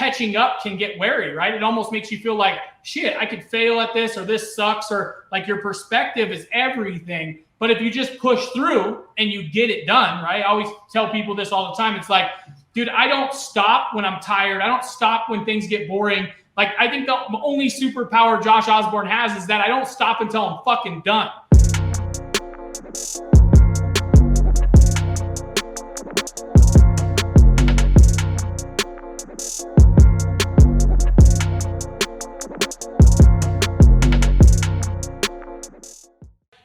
catching up can get wary, right? It almost makes you feel like, shit, I could fail at this, or this sucks, or like your perspective is everything. But if you just push through and you get it done, right? I always tell people this all the time. It's like, dude, I don't stop when I'm tired. I don't stop when things get boring. Like, I think the only superpower Josh Osborne has is that I don't stop until I'm fucking done.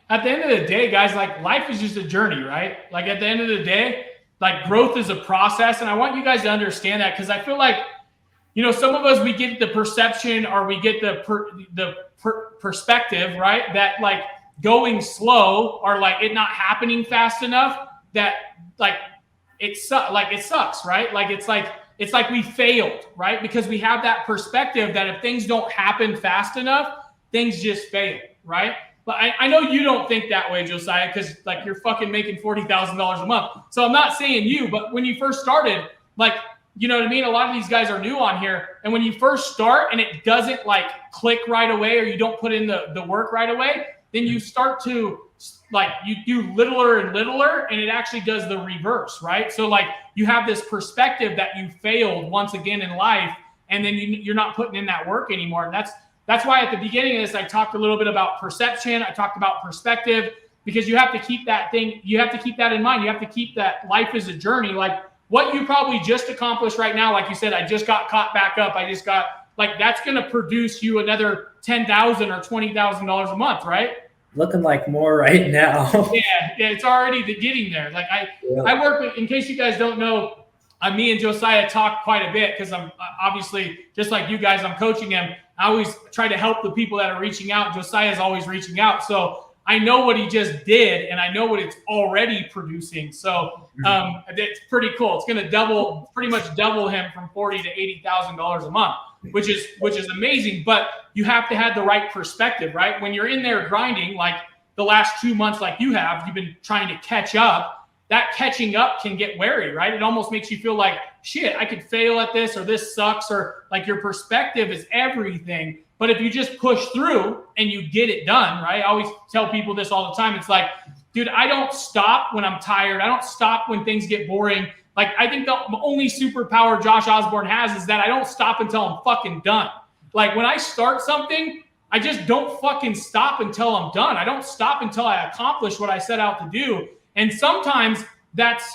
At the end of the day, guys, like, life is just a journey, right? Like, at the end of the day, like, growth is a process. And I want you guys to understand that, because I feel like, you know, some of us, we get the perception, or we get the perspective, right? That like going slow, or like it not happening fast enough, that like it sucks, right? Like it's like we failed, right? Because we have that perspective that if things don't happen fast enough, things just fail, right? But I know you don't think that way, Josiah, because like you're fucking making $40,000 a month. So I'm not saying you, but when you first started, like, you know what I mean? A lot of these guys are new on here. And when you first start and it doesn't like click right away, or you don't put in the work right away, then you start to like, you do littler and littler, and it actually does the reverse, right? So like you have this perspective that you failed once again in life, and then you're not putting in that work anymore. And that's why at the beginning of this, I talked a little bit about perception. I talked about perspective, because you have to keep that thing, you have to keep that in mind. You have to keep that life is a journey. Like what you probably just accomplished right now, like you said, I just got caught back up. I just got, like, that's going to produce you another $10,000 or $20,000 a month, right? Looking like more right now. yeah, it's already getting there. Like I work with, in case you guys don't know, me and Josiah talk quite a bit, because I'm obviously, just like you guys, I'm coaching him. I always try to help the people that are reaching out. Josiah's always reaching out. So I know what he just did, and I know what it's already producing. So it's pretty cool. It's going to pretty much double him from $40,000 to $80,000 a month, which is amazing. But you have to have the right perspective, right? When you're in there grinding, like the last 2 months, like you've been trying to catch up. That catching up can get wary, right? It almost makes you feel like, shit, I could fail at this, or this sucks, or like your perspective is everything. But if you just push through and you get it done, right? I always tell people this all the time. It's like, dude, I don't stop when I'm tired. I don't stop when things get boring. Like, I think the only superpower Josh Osborne has is that I don't stop until I'm fucking done. Like, when I start something, I just don't fucking stop until I'm done. I don't stop until I accomplish what I set out to do. And sometimes that's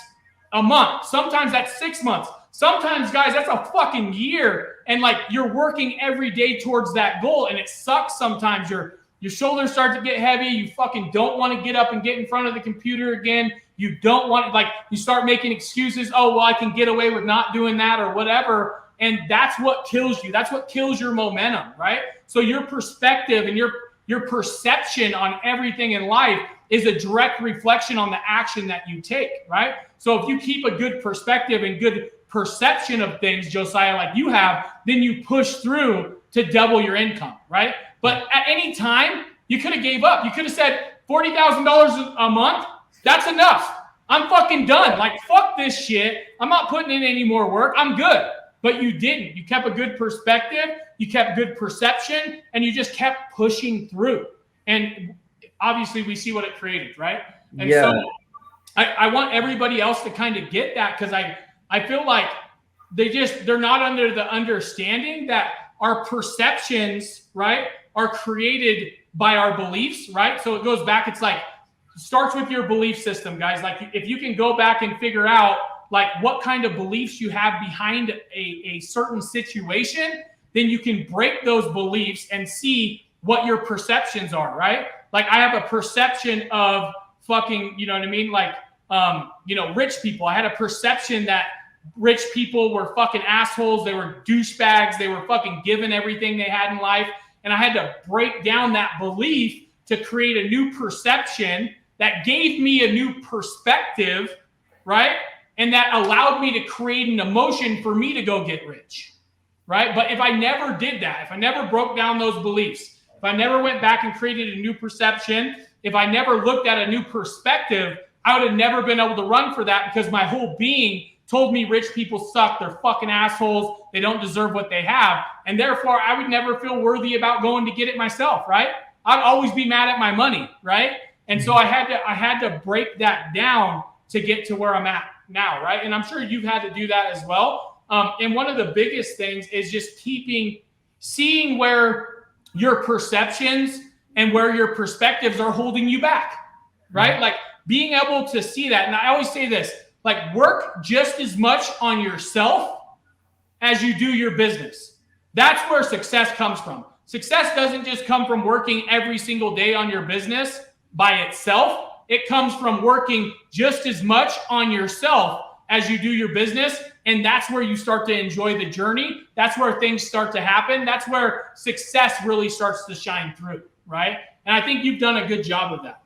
a month. Sometimes that's 6 months. Sometimes, guys, that's a fucking year. And like, you're working every day towards that goal, and it sucks sometimes. Your shoulders start to get heavy. You fucking don't want to get up and get in front of the computer again. You don't want, like, you start making excuses. Oh, well, I can get away with not doing that, or whatever. And that's what kills you. That's what kills your momentum, right? So your perspective and your perception on everything in life is a direct reflection on the action that you take, right? So if you keep a good perspective and good perception of things, Josiah, like you have, then you push through to double your income, right? But at any time, you could have gave up. You could have said $40,000 a month. That's enough. I'm fucking done. Like, fuck this shit. I'm not putting in any more work. I'm good. But you didn't. You kept a good perspective. You kept good perception, and you just kept pushing through. And obviously we see what it created, right? And so I want everybody else to kind of get that, because I feel like they're not under the understanding that our perceptions, right, are created by our beliefs, right? So it goes back, it's like, it starts with your belief system, guys. Like, if you can go back and figure out like what kind of beliefs you have behind a certain situation, then you can break those beliefs and see what your perceptions are, right? Like, I have a perception of fucking, you know what I mean? Like, rich people. I had a perception that rich people were fucking assholes. They were douchebags. They were fucking given everything they had in life. And I had to break down that belief to create a new perception that gave me a new perspective, right? And that allowed me to create an emotion for me to go get rich, right? But if I never did that, if I never broke down those beliefs, if I never went back and created a new perception, if I never looked at a new perspective, I would have never been able to run for that, because my whole being told me rich people suck, they're fucking assholes, they don't deserve what they have. And therefore, I would never feel worthy about going to get it myself, right? I'd always be mad at my money, right? And so I had to break that down to get to where I'm at now, right? And I'm sure you've had to do that as well. And one of the biggest things is just seeing where your perceptions and where your perspectives are holding you back, right? Like being able to see that. And I always say this, like work just as much on yourself as you do your business. That's where success comes from. Success doesn't just come from working every single day on your business by itself. It comes from working just as much on yourself as you do your business. And that's where you start to enjoy the journey. That's where things start to happen. That's where success really starts to shine through, right? And I think you've done a good job of that.